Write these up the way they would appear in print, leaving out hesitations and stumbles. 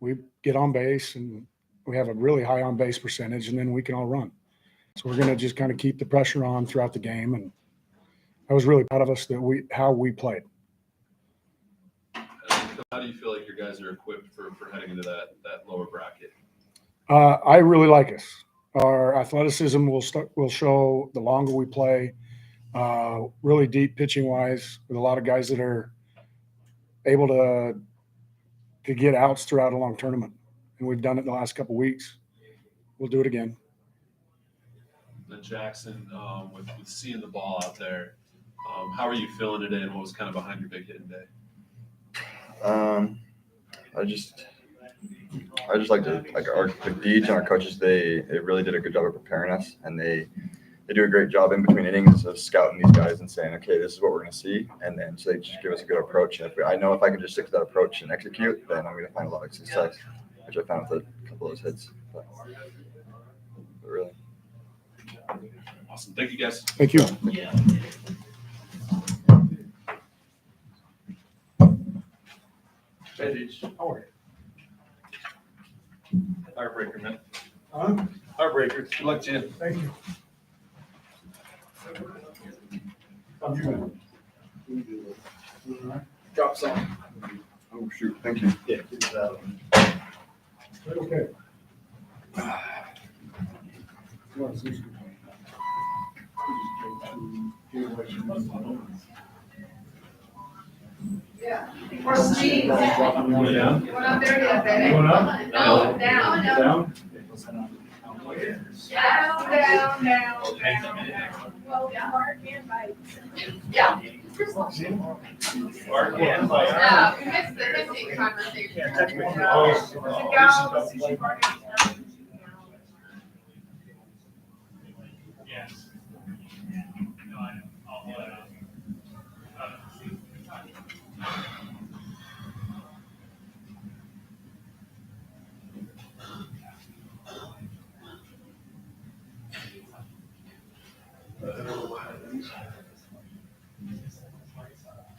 we get on base and we have a really high on base percentage, and then we can all run. So we're going to just kind of keep the pressure on throughout the game. And I was really proud of us that how we played. How do you feel like your guys are equipped for heading into that lower bracket? I really like us. Our athleticism will show the longer we play. Really deep pitching wise, with a lot of guys that are able to get outs throughout a long tournament, and we've done it the last couple of weeks. We'll do it again. Then Jackson, with seeing the ball out there, how are you feeling today, and what was kind of behind your big hitting day? I just like the Deej and our coaches. They really did a good job of preparing us, and they do a great job in between innings of scouting these guys and saying, okay, this is what we're going to see, and then so they just give us a good approach. And I know if I can just stick to that approach and execute, then I'm going to find a lot of success, which I found with a couple of those hits. But really. Awesome. Thank you, guys. Thank you. Yeah. Hey, Deej. How are you? Heartbreaker, man. Huh? Heartbreaker. Good luck to you. Thank you. Drop some. Oh, shoot. Thank you. Yeah, keep that. Okay. Yeah. Or Steve. Going down? Going up there yet, baby? Going up? No, down. Down? Down. Well, Mark and Mike. Yeah. Mark and Mike. Yeah, we missed the missing conversation. Yeah, technically. Yes.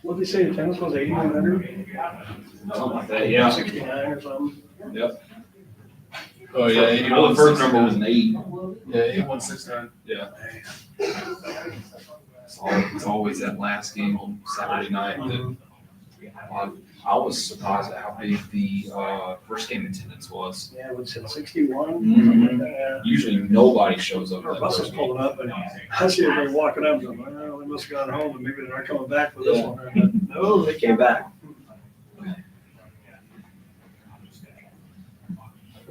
What did they say the tennis was, 8,100? Something like that, yeah. 69 or something? Yep. Oh, yeah. The first number was an 8. Yeah, 8169. Yeah. It's always that last game on Saturday night that I was surprised at how big the first game attendance was. Yeah, what's it, 61? Mhm. Yeah. Usually nobody shows up. Our at that bus was first game. pulling up, and I see everybody walking up, and I'm like, well, they must have gone home, and maybe they're not coming back for this one. And no, they came back. I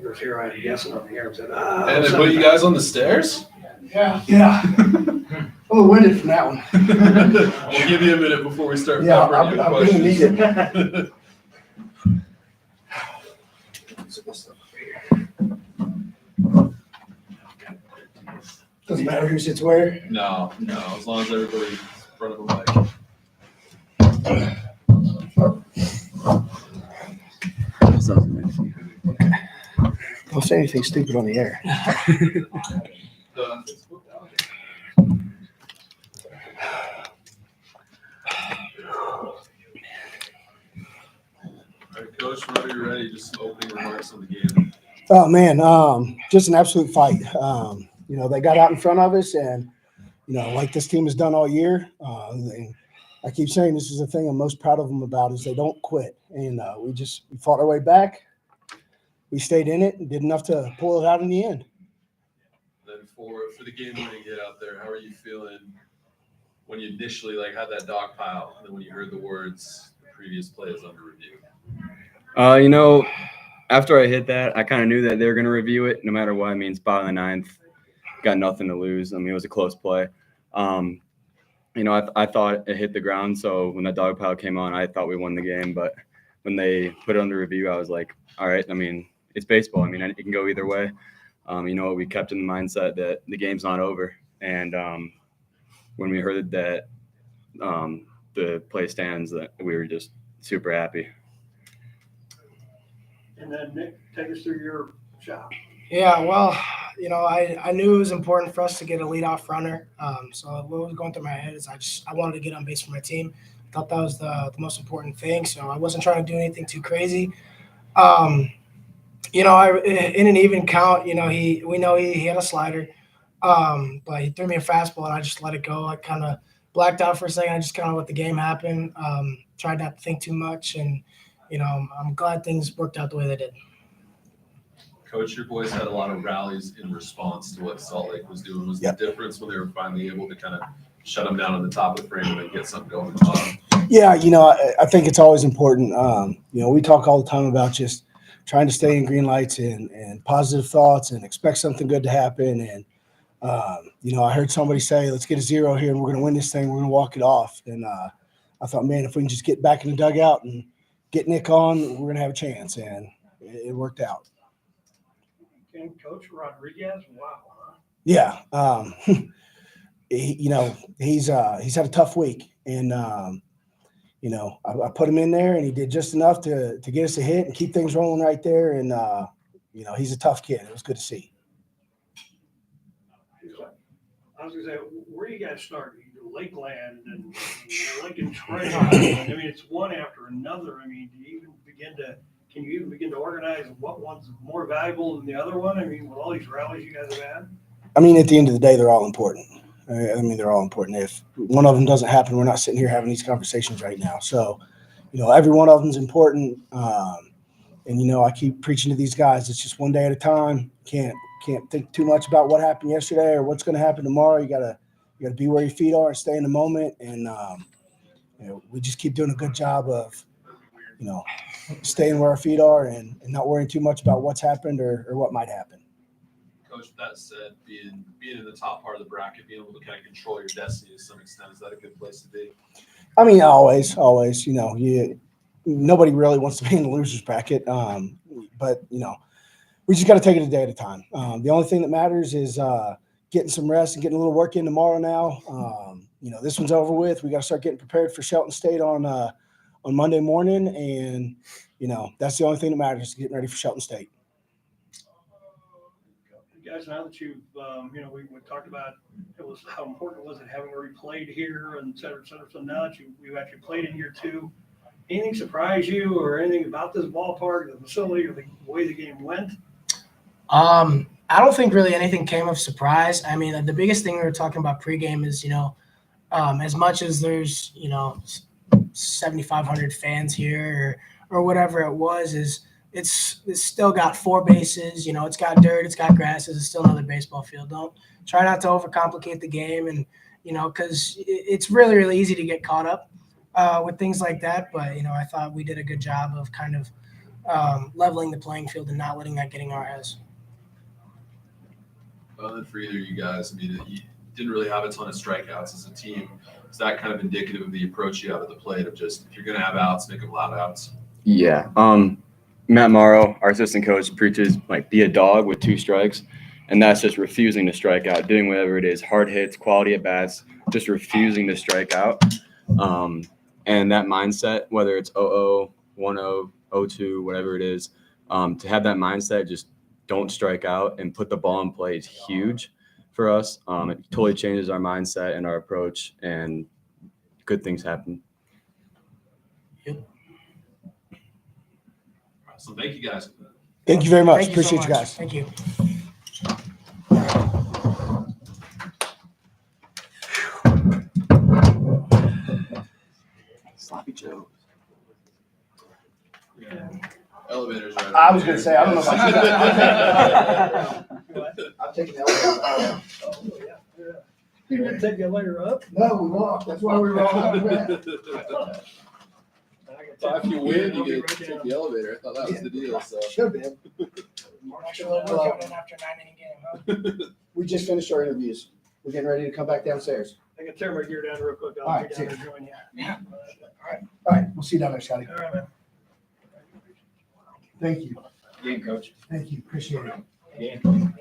was here, I had guessing on the air, and said, And they put you guys on the stairs? Yeah. I'm a little winded from that one. We'll give you a minute before we start Yeah, peppering you I'm with gonna need questions. Doesn't matter who sits where. No, as long as everybody's in front of a Don't say anything stupid on the air. mic. All right, Coach, whenever you're ready, just opening remarks on the game. Oh man, just an absolute fight. They got out in front of us, and like this team has done all year. I keep saying this is the thing I'm most proud of them about is they don't quit, and we fought our way back. We stayed in it and did enough to pull it out in the end. Then for the game-winning hit out there, how are you feeling when you initially had that dog pile, and then when you heard the words "the previous play is under review"? After I hit that, I kind of knew that they were going to review it no matter what. I mean, spot in the ninth, got nothing to lose. I mean, it was a close play. I thought it hit the ground, so when that dog pile came on, I thought we won the game. But when they put it under review, I was like, all right, I mean, it's baseball. I mean, it can go either way. We kept in the mindset that the game's not over. And when we heard that the play stands, that we were just super happy. And then Nick, take us through your shot. Yeah, well, I knew it was important for us to get a leadoff runner. So what was going through my head is I wanted to get on base for my team. Thought that was the most important thing. So I wasn't trying to do anything too crazy. In an even count, we know he had a slider, but he threw me a fastball and I just let it go. I kind of blacked out for a second. I just kind of let the game happen. Tried not to think too much, and I'm glad things worked out the way they did. Coach, your boys had a lot of rallies in response to what Salt Lake was doing. Was the difference when they were finally able to kind of shut them down on the top of the frame and then get something going at the bottom? Yeah, I think it's always important. We talk all the time about just trying to stay in green lights and positive thoughts and expect something good to happen. And, I heard somebody say, let's get a 0 here and we're going to win this thing. We're going to walk it off. And I thought, man, if we can just get back in the dugout and get Nick on, we're going to have a chance. And it worked out. And Coach Rodriguez, wow. Huh? Yeah. He's had a tough week. And, I put him in there and he did just enough to get us a hit and keep things rolling right there. And, he's a tough kid. It was good to see. I was going to say, where do you guys start? Lakeland and Lincoln Trail. I mean, it's one after another. I mean, can you even begin to organize what one's more valuable than the other one? I mean, with all these rallies you guys have had? I mean, at the end of the day, they're all important. They're all important. If one of them doesn't happen, we're not sitting here having these conversations right now. So, every one of them is important. I keep preaching to these guys. It's just one day at a time. Can't think too much about what happened yesterday or what's going to happen tomorrow. You gotta be where your feet are and stay in the moment. And we just keep doing a good job of, staying where our feet are and not worrying too much about what's happened or what might happen. Coach, with that said, being in the top part of the bracket, being able to kind of control your destiny to some extent, is that a good place to be? I mean, always, nobody really wants to be in the loser's bracket. But we just got to take it a day at a time. The only thing that matters is getting some rest and getting a little work in tomorrow now. This one's over with. We got to start getting prepared for Shelton State on Monday morning. And, that's the only thing that matters, getting ready for Shelton State. Guys, now that you've, we talked about how important it was having already played here and et cetera, et cetera. So now that you've actually played in here too, anything surprise you or anything about this ballpark, the facility, or the way the game went? I don't think really anything came of surprise. I mean, the biggest thing we were talking about pregame is, as much as there's, 7,500 fans here or whatever it was, it's still got 4 bases, it's got dirt, it's got grasses, it's still another baseball field. Don't try not to overcomplicate the game. And, because it's really, really easy to get caught up with things like that. But, I thought we did a good job of kind of leveling the playing field and not letting that get in our heads. Well, then for either of you guys, I mean, you didn't really have a ton of strikeouts as a team. Is that kind of indicative of the approach you have at the plate of just, if you're going to have outs, make them loud outs? Yeah. Matt Morrow, our assistant coach, preaches be a dog with 2 strikes, and that's just refusing to strike out, doing whatever it is, hard hits, quality at bats, just refusing to strike out. And that mindset, whether it's 0-0, 1-0, 0-2, whatever it is, to have that mindset, just don't strike out and put the ball in play is huge for us. It totally changes our mindset and our approach, and good things happen. So thank you guys. Thank you very much. Thank you so Appreciate much. you guys. Thank you. Sloppy Joe. Yeah. Elevators right I over was gonna there. say, I don't know if I should have. What? I'm taking the elevator. Oh, yeah. You didn't take the later up? No, we walked. That's why we were all So if you win, you get to take the elevator. I thought that was the deal. So Should have been. Extra little work coming in after a 9-inning game, huh? We just finished our interviews. We're getting ready to come back downstairs. I can tear my gear down real quick. All I'll right, get down there and join you. Yeah. All right, we'll see you down there, Scotty. All right, man. Thank you. Game, coach. Thank you. Appreciate it. Game.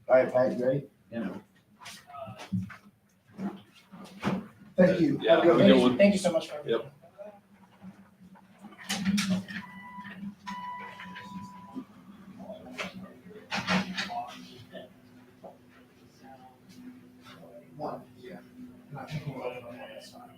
All right, Pat, you ready? Yeah. Thank you. Yeah, Have a good have a one. good one. Thank you so much for everything. Yep. One. Yeah. And I think we'll open on that side.